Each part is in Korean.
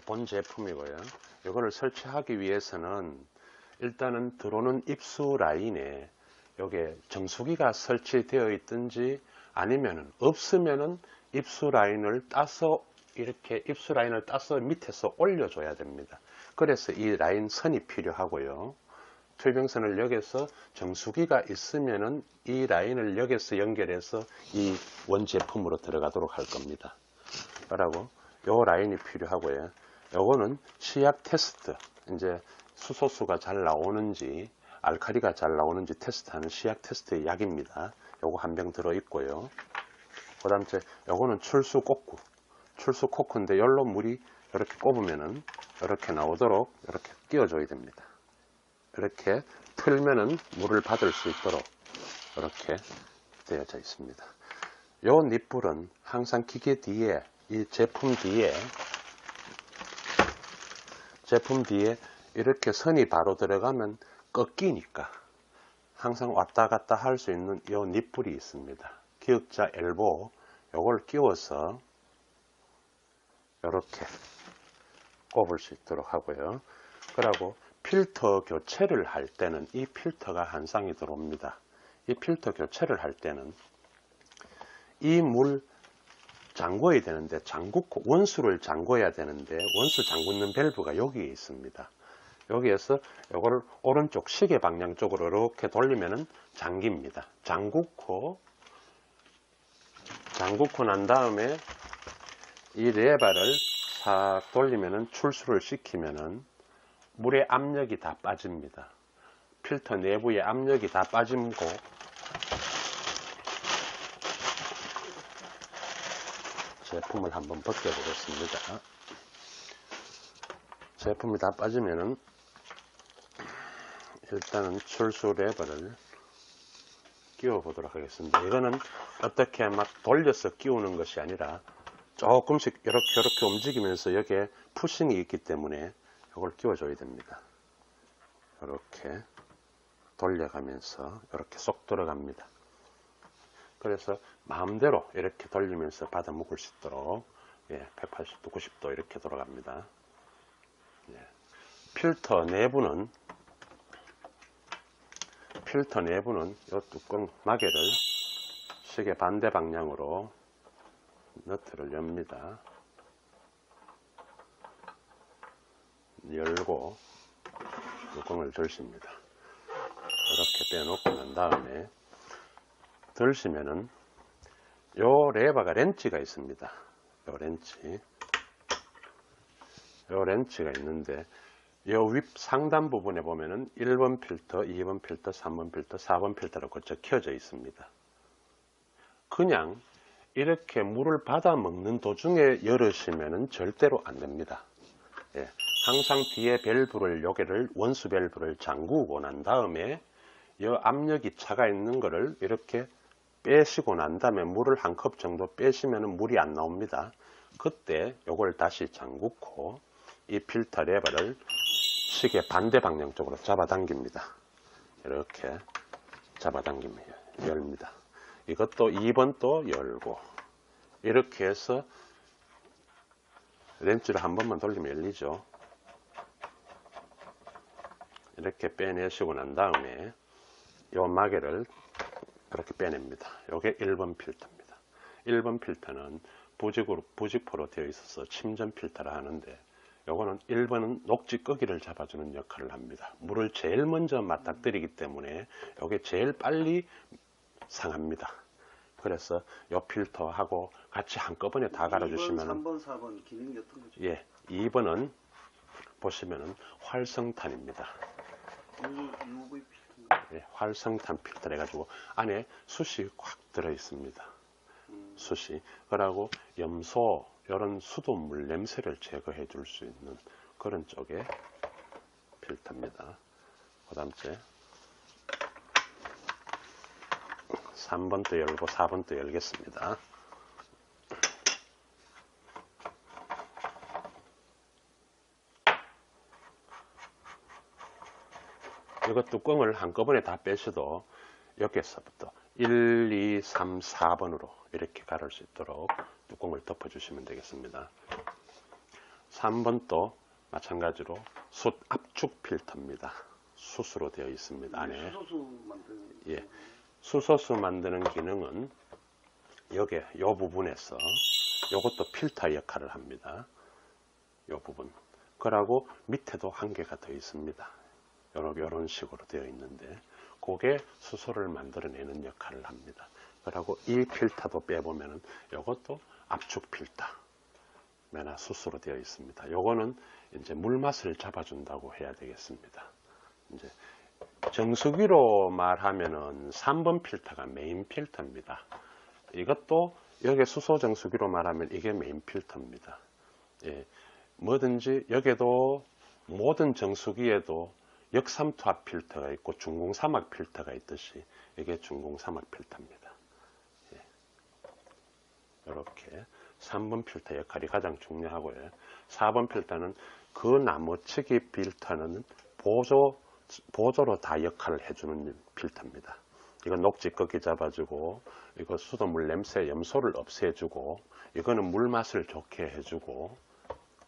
본 제품이고요. 이거를 설치하기 위해서는 일단은 들어오는 입수 라인에 여기에 정수기가 설치되어 있든지 아니면은 없으면은 입수 라인을 따서 이렇게 입수 라인을 따서 밑에서 올려줘야 됩니다. 그래서 이 라인 선이 필요하고요. 투입용선을 여기서 정수기가 있으면은 이 라인을 여기서 연결해서 이 원 제품으로 들어가도록 할 겁니다. 그러고 요 라인이 필요하고요. 요거는 시약 테스트, 이제 수소수가 잘 나오는지 알칼리가 잘 나오는지 테스트하는 시약 테스트의 약입니다. 요거 한 병 들어 있고요. 그 다음에 요거는 출수 코크, 출수 코크인데 열로 물이 이렇게 꼽으면은 이렇게 나오도록 이렇게 끼워줘야 됩니다. 이렇게 틀면은 물을 받을 수 있도록 이렇게 되어져 있습니다. 요 닛불은 항상 기계 뒤에, 이 제품 뒤에 이렇게 선이 바로 들어가면 꺾이니까 항상 왔다 갔다 할 수 있는 요 닛불이 있습니다. 기역자 엘보 요걸 끼워서 이렇게 꼽을 수 있도록 하고요. 그리고 필터 교체를 할 때는 이 필터가 한 쌍이 들어옵니다. 이 필터 교체를 할 때는 이 물 잠궈야 되는데 원수를 잠궈야 되는데 원수 잠그는 밸브가 여기에 있습니다. 여기에서 이거를 오른쪽 시계 방향 쪽으로 이렇게 돌리면은 잠깁니다. 잠그고 난 다음에 이 레바를 싹 돌리면은 출수를 시키면은 물의 압력이 다 빠집니다. 필터 내부의 압력이 다 빠지고 제품을 한번 벗겨보겠습니다. 제품이 다 빠지면은 일단은 출수 레버를 끼워 보도록 하겠습니다. 이거는 어떻게 막 돌려서 끼우는 것이 아니라 조금씩 이렇게 움직이면서 여기에 푸싱이 있기 때문에 이걸 끼워줘야 됩니다. 이렇게 돌려가면서 이렇게 쏙 들어갑니다. 그래서 마음대로 이렇게 돌리면서 받아 먹을 수 있도록 180도, 90도 이렇게 돌아갑니다. 필터 내부는 이 뚜껑 마개를 시계 반대 방향으로 너트를 엽니다. 열고 뚜껑을 절십니다. 이렇게 빼놓고 난 다음에 들시면은 요 레버가 렌치가 있습니다. 요 렌치가 있는데 요 윗 상단 부분에 보면은 1번 필터, 2번 필터, 3번 필터, 4번 필터라고 적혀져 있습니다. 그냥 이렇게 물을 받아 먹는 도중에 열으시면은 절대로 안 됩니다. 항상 뒤에 밸브를 여기를 원수 밸브를 잠그고 난 다음에 이 압력이 차가 있는 거를 이렇게 빼시고 난 다음에 물을 한 컵 정도 빼시면 물이 안 나옵니다. 그때 요걸 다시 잠그고 이 필터 레버를 시계 반대 방향 쪽으로 잡아당깁니다. 이렇게 잡아당깁니다. 열립니다. 이것도 2번 또 열고 이렇게 해서 렌치를 한 번만 돌리면 열리죠. 이렇게 빼내시고 난 다음에 요 마개를 이렇게 빼냅니다. 요게 1번 필터입니다. 1번 필터는 부직포로 되어 있어서 침전 필터라 하는데 요거는 1번은 녹지 끄기를 잡아주는 역할을 합니다. 물을 제일 먼저 맞닥뜨리기 때문에 요게 제일 빨리 상합니다. 그래서 요 필터하고 같이 한꺼번에 다 갈아주시면 3번, 4번 기능이 어떤 거죠? 2번은 보시면은 활성탄입니다. UV 필터. 활성탄 필터 해가지고 안에 숯이 꽉 들어 있습니다. 숯이. 그러고 염소 이런 수돗물 냄새를 제거해 줄 수 있는 그런 쪽의 필터입니다. 그 다음에 3번도 열고 4번도 열겠습니다. 이거 뚜껑을 한꺼번에 다 빼셔도 여기서부터 1, 2, 3, 4번으로 이렇게 가를 수 있도록 뚜껑을 덮어주시면 되겠습니다. 3번도 마찬가지로 숯 압축 필터입니다. 숯으로 되어 있습니다. 안에. 수소수 만드는. 예. 수소수 만드는 기능은 여기 요 부분에서 요것도 필터 역할을 합니다. 요 부분. 그러고 밑에도 한 개가 더 있습니다. 요런 식으로 되어 있는데 그게 수소를 만들어내는 역할을 합니다. 그리고 이 필터도 빼보면은 요것도 압축 필터. 메나 숯으로 되어 있습니다. 요거는 이제 물맛을 잡아준다고 해야 되겠습니다. 이제 정수기로 말하면은 3번 필터가 메인 필터입니다. 이것도 여기 수소 정수기로 말하면 이게 메인 필터입니다. 예, 뭐든지 여기도 모든 정수기에도 역삼투압 필터가 있고 중공사막 필터가 있듯이 이게 중공사막 필터입니다. 예, 이렇게 3번 필터 역할이 가장 중요하고요. 4번 필터는 그 나머치기 필터는 보조로 다 역할을 해주는 필터입니다. 이건 녹지 꺾기 잡아주고, 이거 수돗물 냄새 염소를 없애주고, 이거는 물 맛을 좋게 해주고,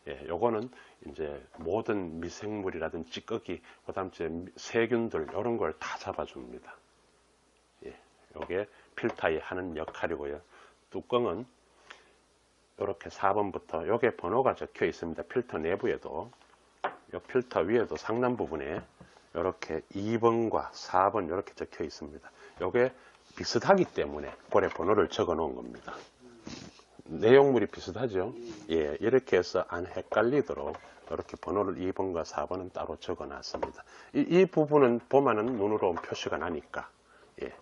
예, 요거는 이제 모든 미생물이라든지 찌꺼기, 그 다음 세균들, 이런 걸 다 잡아줍니다. 예, 요게 필터에 하는 역할이고요. 뚜껑은 이렇게 4번부터 요게 번호가 적혀 있습니다. 필터 내부에도, 요 필터 위에도 상단 부분에 이렇게 2번과 4번 이렇게 적혀 있습니다. 요게 비슷하기 때문에 고래 번호를 적어 놓은 겁니다. 내용물이 비슷하죠? 예, 이렇게 해서 안 헷갈리도록 이렇게 번호를 2번과 4번은 따로 적어 놨습니다. 이 부분은 보면은 눈으로 표시가 나니까, 예,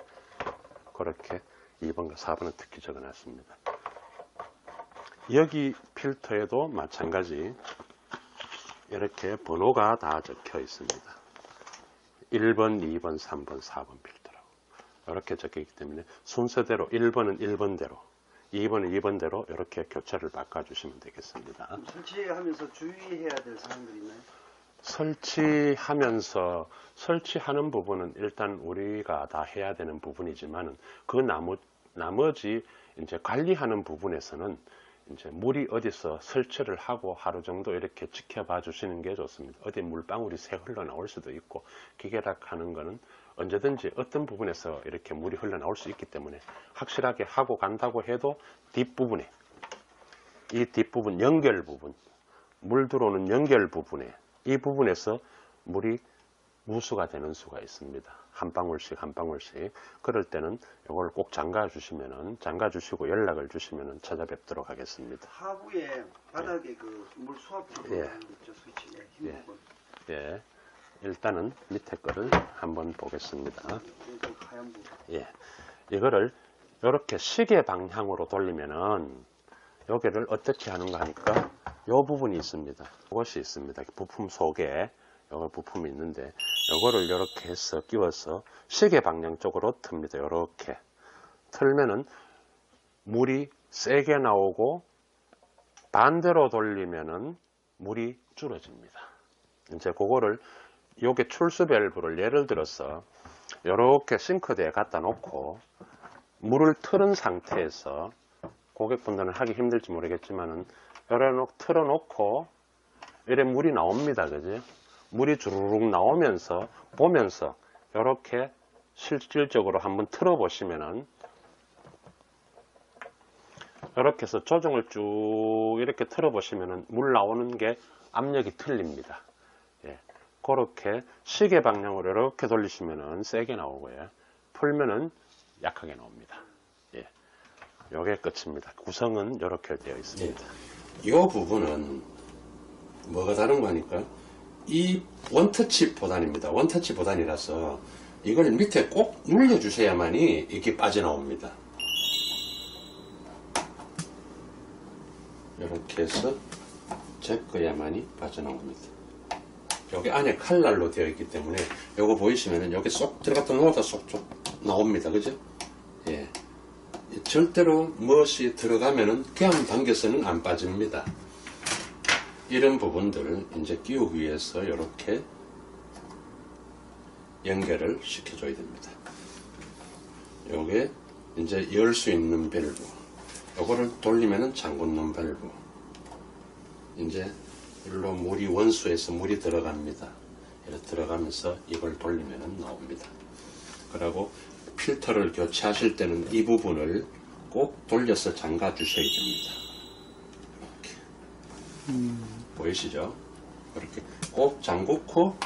그렇게 2번과 4번은 특히 적어 놨습니다. 여기 필터에도 마찬가지 이렇게 번호가 다 적혀 있습니다. 1번, 2번, 3번, 4번 필터라고 이렇게 적혀 있기 때문에 순서대로 1번은 1번대로, 2번은 2번대로 이렇게 교체를 바꿔주시면 되겠습니다. 설치하면서 주의해야 될 사항들이 있나요? 설치하는 부분은 일단 우리가 다 해야 되는 부분이지만 그 나머지 이제 관리하는 부분에서는 이제 물이 어디서 설치를 하고 하루 정도 이렇게 지켜봐 주시는 게 좋습니다. 어디 물방울이 새 흘러나올 수도 있고, 기계락 하는 거는 언제든지 어떤 부분에서 이렇게 물이 흘러나올 수 있기 때문에 확실하게 하고 간다고 해도 뒷부분에, 이 뒷부분 연결 부분, 물 들어오는 연결 부분에, 이 부분에서 물이 무수가 되는 수가 있습니다. 한 방울씩 한 방울씩. 그럴 때는 이걸 꼭 잠가 주시고 연락을 주시면 찾아뵙도록 하겠습니다. 하부에 바닥에 그 물 수압 부분 예. 있죠, 스위치. 예, 흰 예. 부분. 예, 일단은 밑에 거를 한번 보겠습니다. 그 하얀 부분. 예, 이거를 이렇게 시계 방향으로 돌리면은 여기를 어떻게 하는가 하니까 이 부분이 있습니다. 이것이 있습니다. 부품 속에 요 부품이 있는데 요거를 이렇게 해서 끼워서 시계 방향 쪽으로 틉니다. 이렇게 틀면은 물이 세게 나오고 반대로 돌리면은 물이 줄어집니다. 이제 그거를 요게 출수 밸브를 예를 들어서 이렇게 싱크대에 갖다 놓고 물을 틀은 상태에서, 고객분들은 하기 힘들지 모르겠지만은 이렇게 틀어놓고 이래 물이 나옵니다. 그지? 물이 주르륵 나오면서 보면서 이렇게 실질적으로 한번 틀어 보시면은 이렇게 해서 조정을 쭉 이렇게 틀어 보시면은 물 나오는 게 압력이 틀립니다. 예, 그렇게 시계 방향으로 이렇게 돌리시면은 세게 나오고요. 풀면은 약하게 나옵니다. 예, 요게 끝입니다. 구성은 이렇게 되어 있습니다. 이 부분은 뭐가 다른 거니까 이 원터치 보단입니다. 원터치 보단이라서 이걸 밑에 꼭 눌러주셔야만이 이게 빠져나옵니다. 이렇게 해서 제거야만이 빠져나옵니다. 여기 안에 칼날로 되어 있기 때문에 요거 보이시면은 여기 쏙 들어갔다 나오다 쏙 나옵니다. 그죠? 예. 절대로 무엇이 들어가면은 그냥 당겨서는 안 빠집니다. 이런 부분들을 이제 끼우기 위해서 이렇게 연결을 시켜줘야 됩니다. 요게 이제 열 수 있는 밸브, 요거를 돌리면은 잠그는 밸브, 이제 일로 물이 원수에서 물이 들어갑니다. 이렇게 들어가면서 이걸 돌리면 나옵니다. 그리고 필터를 교체하실 때는 이 부분을 꼭 돌려서 잠가 주셔야 됩니다. 이렇게 보이시죠? 이렇게 꼭 잠그고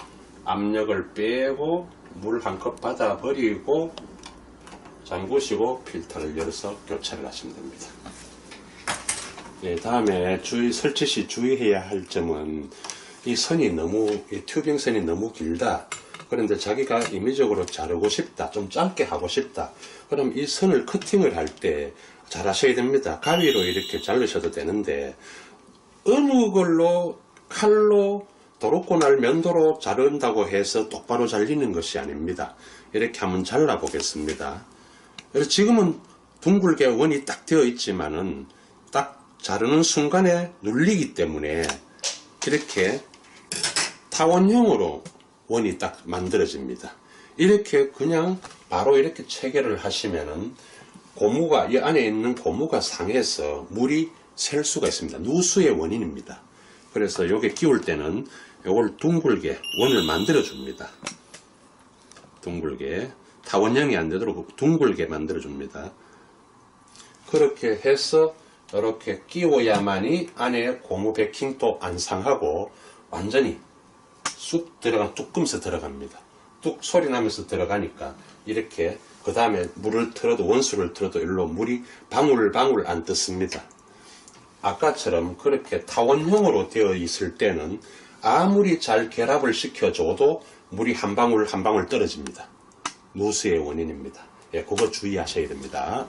압력을 빼고 물 한 컵 받아 버리고 잠그시고 필터를 열어서 교체를 하시면 됩니다. 네, 다음에 설치 시 주의해야 할 점은 이 튜빙 선이 너무 길다. 그런데 자기가 임의적으로 자르고 싶다. 좀 짧게 하고 싶다. 그럼 이 선을 커팅을 할 때 잘 하셔야 됩니다. 가위로 이렇게 자르셔도 되는데 어느 걸로 칼로 도로코날 면도로 자른다고 해서 똑바로 잘리는 것이 아닙니다. 이렇게 한번 잘라 보겠습니다. 그래서 지금은 둥글게 원이 딱 되어 있지만은 딱 자르는 순간에 눌리기 때문에 이렇게 타원형으로 원이 딱 만들어집니다. 이렇게 그냥 바로 이렇게 체결을 하시면은 고무가, 이 안에 있는 고무가 상해서 물이 셀 수가 있습니다. 누수의 원인입니다. 그래서 요게 끼울 때는 요걸 둥글게 원을 만들어 줍니다. 둥글게 타원형이 안 되도록 둥글게 만들어 줍니다. 그렇게 해서 이렇게 끼워야만이 안에 고무 베킹도 안 상하고 완전히 쑥 뚝금서 들어갑니다. 뚝 소리 나면서 들어가니까 이렇게 그 다음에 물을 틀어도 원수를 틀어도 일로 물이 방울 안 뜯습니다. 아까처럼 그렇게 타원형으로 되어 있을 때는 아무리 잘 결합을 시켜줘도 물이 한 방울 한 방울 떨어집니다. 누수의 원인입니다. 예, 그거 주의하셔야 됩니다.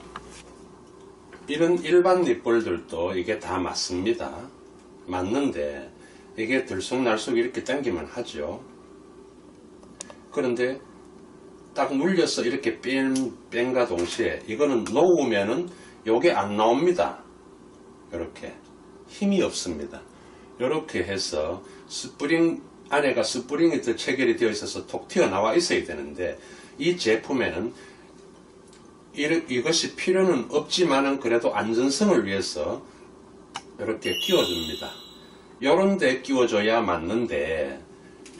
이런 일반 립볼들도 이게 다 맞습니다. 맞는데 이게 들쑥날쑥 이렇게 당기면 하죠. 그런데 딱 눌려서 이렇게 뺀과 동시에 이거는 놓으면은 요게 안 나옵니다. 이렇게 힘이 없습니다. 이렇게 해서 스프링 안에가 스프링이 더 체결이 되어 있어서 톡 튀어나와 있어야 되는데 이 제품에는 이것이 필요는 없지만은 그래도 안전성을 위해서 이렇게 끼워줍니다. 요런데 끼워줘야 맞는데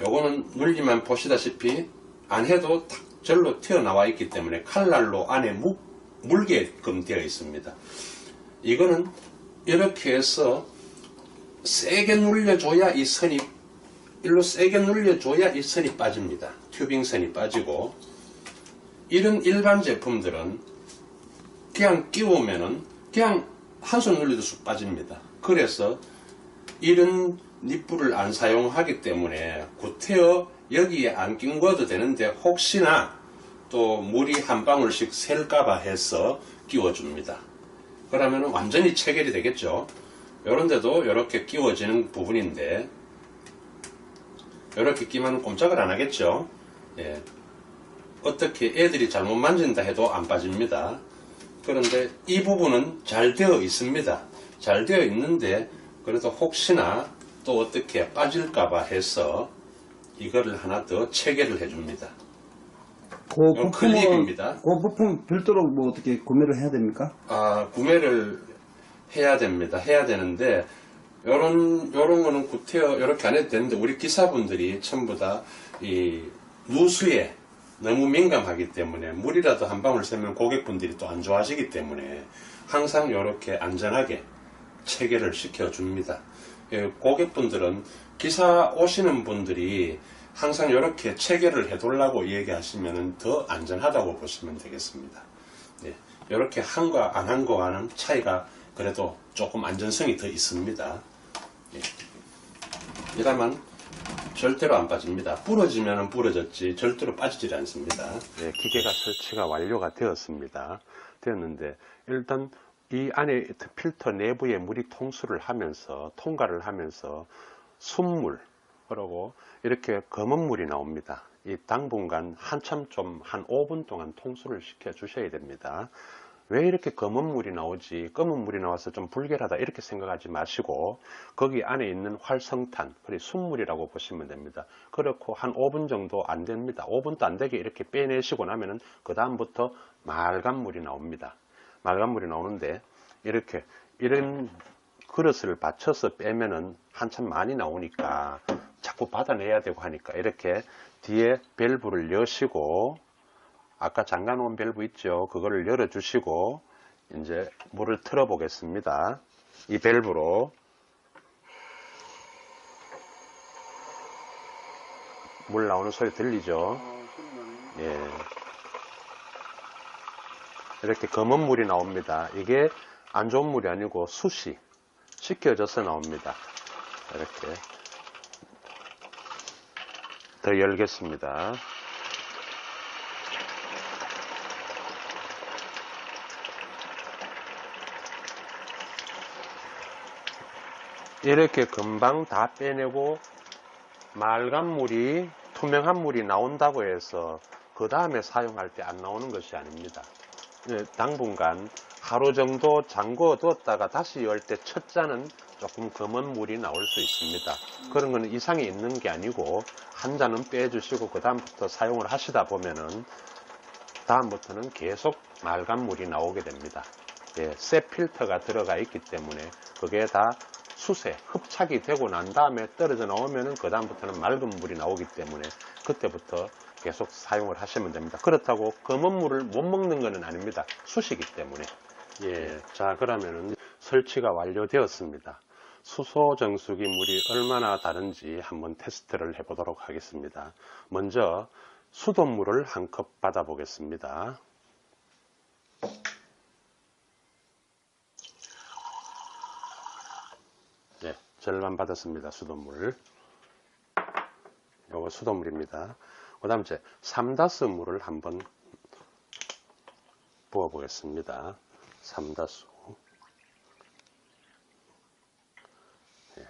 요거는 눌리면 보시다시피 안 해도 딱 절로 튀어나와 있기 때문에 칼날로 안에 물게끔 되어 있습니다. 이거는 이렇게 해서 세게 눌려줘야 이 선이 일로 세게 눌려줘야 이 선이 빠집니다. 튜빙 선이 빠지고 이런 일반 제품들은 그냥 끼우면은 그냥 한 손 눌려도 쑥 빠집니다. 그래서 이런 립불을 안 사용하기 때문에 구태여 여기에 안 끼워도 되는데 혹시나 또 물이 한 방울씩 셀까봐 해서 끼워줍니다. 그러면 완전히 체결이 되겠죠. 요런데도 이렇게 끼워지는 부분인데 이렇게 끼면 꼼짝을 안 하겠죠. 예. 어떻게 애들이 잘못 만진다 해도 안 빠집니다. 그런데 이 부분은 잘 되어 있습니다. 잘 되어 있는데 그래도 혹시나 또 어떻게 빠질까봐 해서 이거를 하나 더 체결을 해줍니다. 그 클립입니다. 그 부품 별도로 뭐 어떻게 구매를 해야 됩니까? 구매를 해야 됩니다. 해야 되는데 요런 거는 구태여 이렇게 안 해도 되는데 우리 기사분들이 전부 다 이 누수에 너무 민감하기 때문에 물이라도 한 방울 새면 고객분들이 또 안 좋아하시기 때문에 항상 이렇게 안전하게 체결을 시켜줍니다. 고객분들은 기사 오시는 분들이 항상 이렇게 체결을 해두려고 얘기하시면 더 안전하다고 보시면 되겠습니다. 네, 이렇게 한 거 안 한 거와는 차이가 그래도 조금 안전성이 더 있습니다. 네. 이러면 절대로 안 빠집니다. 부러지면 부러졌지 절대로 빠지질 않습니다. 네, 기계가 설치가 완료가 되었는데 일단 이 안에 필터 내부에 물이 통과를 하면서 순물 그리고 이렇게 검은 물이 나옵니다. 이 당분간 한참 한 5분 동안 통수를 시켜 주셔야 됩니다. 왜 이렇게 검은 물이 나오지? 검은 물이 나와서 좀 불결하다 이렇게 생각하지 마시고 거기 안에 있는 활성탄, 그리고 순물이라고 보시면 됩니다. 그렇고 한 5분 정도 안 됩니다. 5분도 안 되게 이렇게 빼내시고 나면은 그 다음부터 맑은 물이 나옵니다. 맑은 물이 나오는데 이렇게 이런 그릇을 받쳐서 빼면은 한참 많이 나오니까 자꾸 받아내야 되고 하니까 이렇게 뒤에 밸브를 여시고, 아까 잠가 놓은 밸브 있죠? 그거를 열어 주시고 이제 물을 틀어 보겠습니다. 이 밸브로 물 나오는 소리 들리죠? 예. 이렇게 검은 물이 나옵니다. 이게 안 좋은 물이 아니고 숯이 식혀져서 나옵니다. 이렇게 더 열겠습니다. 이렇게 금방 다 빼내고 맑은 물이, 투명한 물이 나온다고 해서 그 다음에 사용할 때 안 나오는 것이 아닙니다. 당분간 하루 정도 잠궈 두었다가 다시 열 때 첫 잔은 조금 검은 물이 나올 수 있습니다. 그런 거는 이상이 있는 게 아니고 한 잔은 빼주시고 그 다음부터 사용을 하시다 보면은 다음부터는 계속 맑은 물이 나오게 됩니다. 예, 쇠 필터가 들어가 있기 때문에 그게 다 숯에 흡착이 되고 난 다음에 떨어져 나오면은 그 다음부터는 맑은 물이 나오기 때문에 그때부터 계속 사용을 하시면 됩니다. 그렇다고 검은 물을 못 먹는 것은 아닙니다. 숯이기 때문에. 예, 자 그러면은 설치가 완료되었습니다. 수소 정수기 물이 얼마나 다른지 한번 테스트를 해보도록 하겠습니다. 먼저 수돗물을 한 컵 받아 보겠습니다. 네, 절반 받았습니다. 수돗물. 요거 수돗물입니다. 그 다음 이제 삼다수 물을 한번 부어 보겠습니다. 삼다수. 예.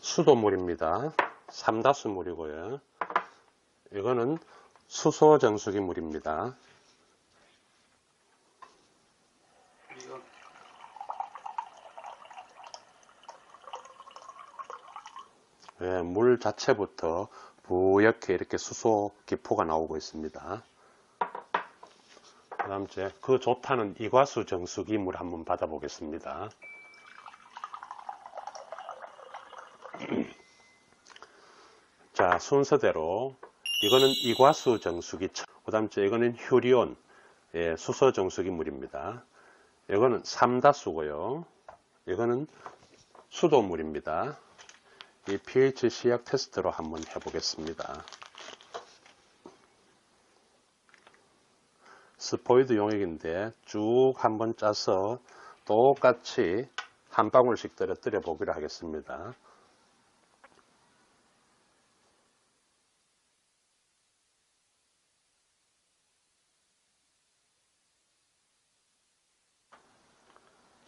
수돗물입니다. 삼다수 물이고요. 이거는 수소 정수기 물입니다. 예, 물 자체부터 부옇게 이렇게 수소 기포가 나오고 있습니다. 그 다음 이제 그 좋다는 이과수 정수기 물 한번 받아 보겠습니다. 자, 순서대로 이거는 이과수 정수기, 그 다음 이제 이거는 휴리온, 예, 수소 정수기 물입니다. 이거는 삼다수고요. 이거는 수돗물입니다. 이 pH 시약 테스트로 한번 해보겠습니다. 스포이드 용액인데 쭉 한번 짜서 똑같이 한 방울씩 떨어뜨려 보기로 하겠습니다.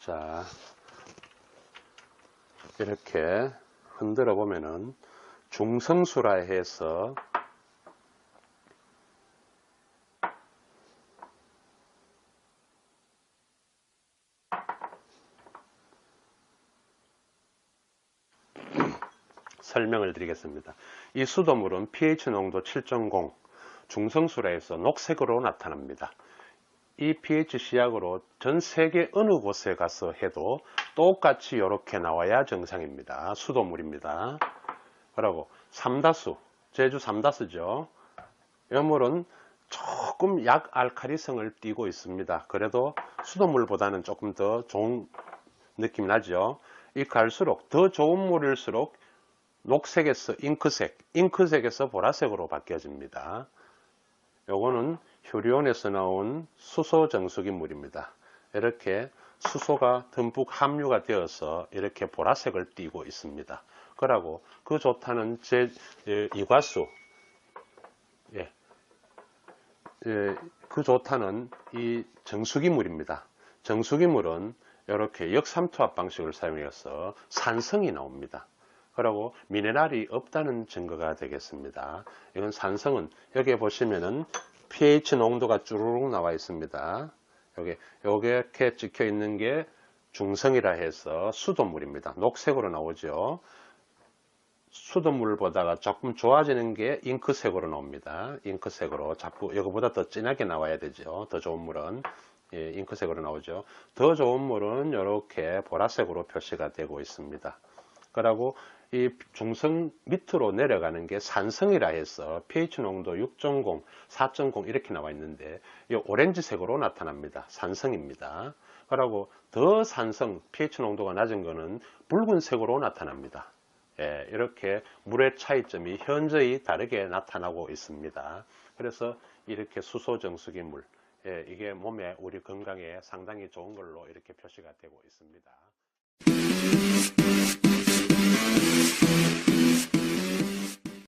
자, 이렇게 흔들어 보면은 중성수라 해서 설명을 드리겠습니다. 이 수돗물은 pH 농도 7.0 중성수라 해서 녹색으로 나타납니다. 이 pH 시약으로 전 세계 어느 곳에 가서 해도 똑같이 이렇게 나와야 정상입니다. 수돗물입니다. 그리고 삼다수, 제주 삼다수죠. 이 물은 조금 약알칼리성을 띠고 있습니다. 그래도 수돗물보다는 조금 더 좋은 느낌이 나죠. 이 갈수록 더 좋은 물일수록 녹색에서 잉크색, 잉크색에서 보라색으로 바뀌어집니다. 요거는 휴리온에서 나온 수소 정수기 물입니다. 이렇게 수소가 듬뿍 함유가 되어서 이렇게 보라색을 띠고 있습니다. 그러고 그 좋다는 이과수, 예, 그 좋다는 이 정수기 물입니다. 정수기 물은 이렇게 역삼투압 방식을 사용해서 산성이 나옵니다. 그리고 미네랄이 없다는 증거가 되겠습니다. 이건 산성은 여기에 보시면은 pH 농도가 쭈루룩 나와 있습니다. 이렇게 찍혀 있는 게 중성이라 해서 수돗물입니다. 녹색으로 나오죠. 수돗물보다가 조금 좋아지는 게 잉크색으로 나옵니다. 잉크색으로 자꾸 이거보다 더 진하게 나와야 되죠. 더 좋은 물은. 예, 잉크색으로 나오죠. 더 좋은 물은 이렇게 보라색으로 표시가 되고 있습니다. 그리고 이 중성 밑으로 내려가는 게 산성이라 해서 pH 농도 6.0, 4.0 이렇게 나와 있는데 이 오렌지색으로 나타납니다. 산성입니다. 그리고 더 산성, pH 농도가 낮은 거는 붉은색으로 나타납니다. 예, 이렇게 물의 차이점이 현저히 다르게 나타나고 있습니다. 그래서 이렇게 수소 정수기 물, 예, 이게 몸에 우리 건강에 상당히 좋은 걸로 이렇게 표시가 되고 있습니다.